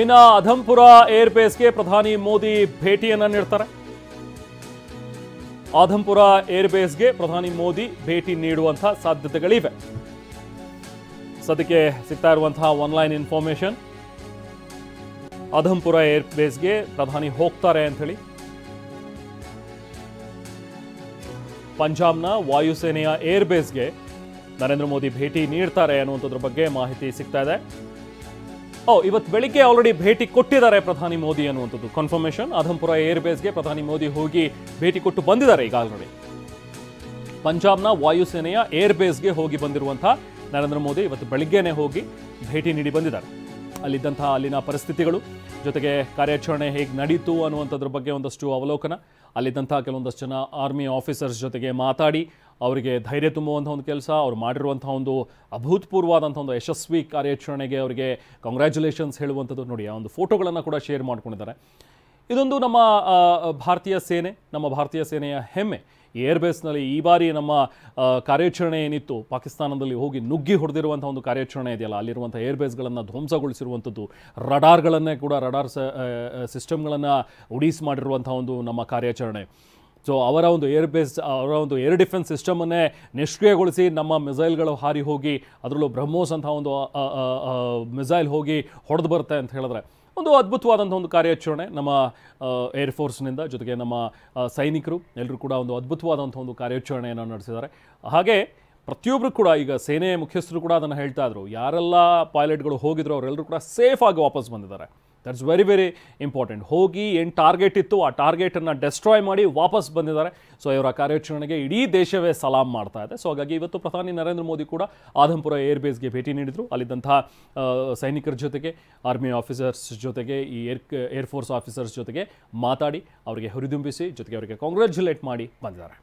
ಇನ್ನು ಅಧಂಪುರ ಏರ್ ಬೇಸ್ಗೆ ಪ್ರಧಾನಿ ಮೋದಿ ಭೇಟಿಯನ್ನ ನೀಡ್ತಾರೆ. ಆಧಂಪುರ ಏರ್ ಬೇಸ್ಗೆ ಪ್ರಧಾನಿ ಮೋದಿ ಭೇಟಿ ನೀಡುವಂತಹ ಸಾಧ್ಯತೆಗಳಿವೆ. ಸದ್ಯಕ್ಕೆ ಸಿಗ್ತಾ ಇರುವಂತಹ ಆನ್ಲೈನ್ ಇನ್ಫಾರ್ಮೇಶನ್, ಆಧಂಪುರ ಏರ್ ಬೇಸ್ಗೆ ಪ್ರಧಾನಿ ಹೋಗ್ತಾರೆ ಅಂತ ಹೇಳಿ. ಪಂಜಾಬ್ನ ವಾಯುಸೇನೆಯ ಏರ್ ಬೇಸ್ಗೆ ನರೇಂದ್ರ ಮೋದಿ ಭೇಟಿ ನೀಡ್ತಾರೆ ಅನ್ನುವಂಥದ್ರ ಬಗ್ಗೆ ಮಾಹಿತಿ ಸಿಗ್ತಾ ಇದೆ. ಇವತ್ತು ಬೆಳಿಗ್ಗೆ ಆಲ್ರೆಡಿ ಭೇಟಿ ಕೊಟ್ಟಿದ್ದಾರೆ ಪ್ರಧಾನಿ ಮೋದಿ ಅನ್ನುವಂಥದ್ದು ಕನ್ಫರ್ಮೇಷನ್. ಆಧಂಪುರ ಏರ್ ಬೇಸ್ಗೆ ಪ್ರಧಾನಿ ಮೋದಿ ಹೋಗಿ ಭೇಟಿ ಕೊಟ್ಟು ಬಂದಿದ್ದಾರೆ ಈಗ ಆಲ್ರೆಡಿ. ಪಂಜಾಬ್ನ ವಾಯುಸೇನೆಯ ಏರ್ ಬೇಸ್ಗೆ ಹೋಗಿ ಬಂದಿರುವಂತಹ ನರೇಂದ್ರ ಮೋದಿ ಇವತ್ತು ಬೆಳಿಗ್ಗೆನೆ ಹೋಗಿ ಭೇಟಿ ನೀಡಿ ಬಂದಿದ್ದಾರೆ. ಅಲ್ಲಿನ ಪರಿಸ್ಥಿತಿಗಳು ಜೊತೆಗೆ ಕಾರ್ಯಾಚರಣೆ ಹೇಗೆ ನಡೀತು ಅನ್ನುವಂಥದ್ರ ಬಗ್ಗೆ ಒಂದಷ್ಟು ಅವಲೋಕನ, ಅಲ್ಲಿದ್ದಂಥ ಕೆಲವೊಂದಷ್ಟು ಜನ ಆರ್ಮಿ ಆಫೀಸರ್ಸ್ ಜೊತೆಗೆ ಮಾತಾಡಿ ಅವರಿಗೆ ಧೈರ್ಯ ತುಂಬುವಂಥ ಒಂದು ಕೆಲಸ, ಅವ್ರು ಮಾಡಿರುವಂಥ ಒಂದು ಅಭೂತಪೂರ್ವವಾದಂಥ ಒಂದು ಯಶಸ್ವಿ ಕಾರ್ಯಾಚರಣೆಗೆ ಅವರಿಗೆ ಕಂಗ್ರ್ಯಾಚುಲೇಷನ್ಸ್ ಹೇಳುವಂಥದ್ದು ನೋಡಿ. ಆ ಒಂದು ಫೋಟೋಗಳನ್ನು ಕೂಡ ಶೇರ್ ಮಾಡ್ಕೊಂಡಿದ್ದಾರೆ. ಇದೊಂದು ನಮ್ಮ ಭಾರತೀಯ ಸೇನೆಯ ಹೆಮ್ಮೆ. ಏರ್ ಬೇಸ್ನಲ್ಲಿ ಈ ಬಾರಿ ನಮ್ಮ ಕಾರ್ಯಾಚರಣೆ ಏನಿತ್ತು, ಪಾಕಿಸ್ತಾನದಲ್ಲಿ ಹೋಗಿ ನುಗ್ಗಿ ಹೊಡೆದಿರುವಂಥ ಒಂದು ಕಾರ್ಯಾಚರಣೆ ಇದೆಯಲ್ಲ, ಅಲ್ಲಿರುವಂಥ ಏರ್ ಬೇಸ್ಗಳನ್ನು ಧ್ವಂಸಗೊಳಿಸಿರುವಂಥದ್ದು, ರಡಾರ್ ಸಿಸ್ಟಮ್ಗಳನ್ನು ಉಡೀಸ್ ಮಾಡಿರುವಂಥ ಒಂದು ನಮ್ಮ ಕಾರ್ಯಾಚರಣೆ. ಸೊ ಅವರ ಒಂದು ಏರ್ ಡಿಫೆನ್ಸ್ ಸಿಸ್ಟಮನ್ನೇ ನಿಷ್ಕ್ರಿಯಗೊಳಿಸಿ ನಮ್ಮ ಮಿಸೈಲ್ಗಳು ಹಾರಿ ಹೋಗಿ, ಅದರಲ್ಲೂ ಬ್ರಹ್ಮೋಸ್ ಅಂತ ಒಂದು ಮಿಸೈಲ್ ಹೋಗಿ ಹೊಡೆದು ಬರುತ್ತೆ ಅಂತ ಹೇಳಿದ್ರೆ ಒಂದು ಅದ್ಭುತವಾದಂಥ ಒಂದು ಕಾರ್ಯಾಚರಣೆ ನಮ್ಮ ಏರ್ಫೋರ್ಸ್ನಿಂದ. ಜೊತೆಗೆ ನಮ್ಮ ಸೈನಿಕರು ಎಲ್ಲರೂ ಕೂಡ ಒಂದು ಅದ್ಭುತವಾದಂಥ ಒಂದು ಕಾರ್ಯಾಚರಣೆಯನ್ನು ನಡೆಸಿದ್ದಾರೆ. ಹಾಗೆ ಪ್ರತಿಯೊಬ್ಬರು ಕೂಡ ಈಗ ಸೇನೆ ಮುಖ್ಯಸ್ಥರು ಕೂಡ ಅದನ್ನು ಹೇಳ್ತಾ ಇದ್ರು, ಯಾರೆಲ್ಲ ಪೈಲಟ್ಗಳು ಹೋಗಿದ್ರು ಅವರೆಲ್ಲರೂ ಕೂಡ ಸೇಫ್ ಆಗಿ ವಾಪಸ್ ಬಂದಿದ್ದಾರೆ. That's very very important. ಹೋಗಿ ಏನು ಟಾರ್ಗೆಟ್ ಇತ್ತು ಆ ಟಾರ್ಗೆಟನ್ನು ಡೆಸ್ಟ್ರಾಯ್ ಮಾಡಿ ವಾಪಸ್ ಬಂದಿದ್ದಾರೆ. ಸೊ ಇವರ ಕಾರ್ಯಾಚರಣೆಗೆ ಇಡೀ ದೇಶವೇ ಸಲಾಂ ಮಾಡ್ತಾ ಇದೆ. ಸೊ ಹಾಗಾಗಿ ಇವತ್ತು ಪ್ರಧಾನಿ ನರೇಂದ್ರ ಮೋದಿ ಕೂಡ ಆಧಂಪುರ ಏರ್ ಬೇಸ್ಗೆ ಭೇಟಿ ನೀಡಿದರು. ಅಲ್ಲಿದ್ದಂತಹ ಸೈನಿಕರ ಜೊತೆಗೆ, ಆರ್ಮಿ ಆಫೀಸರ್ಸ್ ಜೊತೆಗೆ, ಈ ಏರ್ಫೋರ್ಸ್ ಆಫೀಸರ್ಸ್ ಜೊತೆಗೆ ಮಾತಾಡಿ ಅವರಿಗೆ ಹುರಿದುಂಬಿಸಿ ಜೊತೆಗೆ ಅವರಿಗೆ ಕಾಂಗ್ರ್ಯಾಚುಲೇಟ್ ಮಾಡಿ ಬಂದಿದ್ದಾರೆ.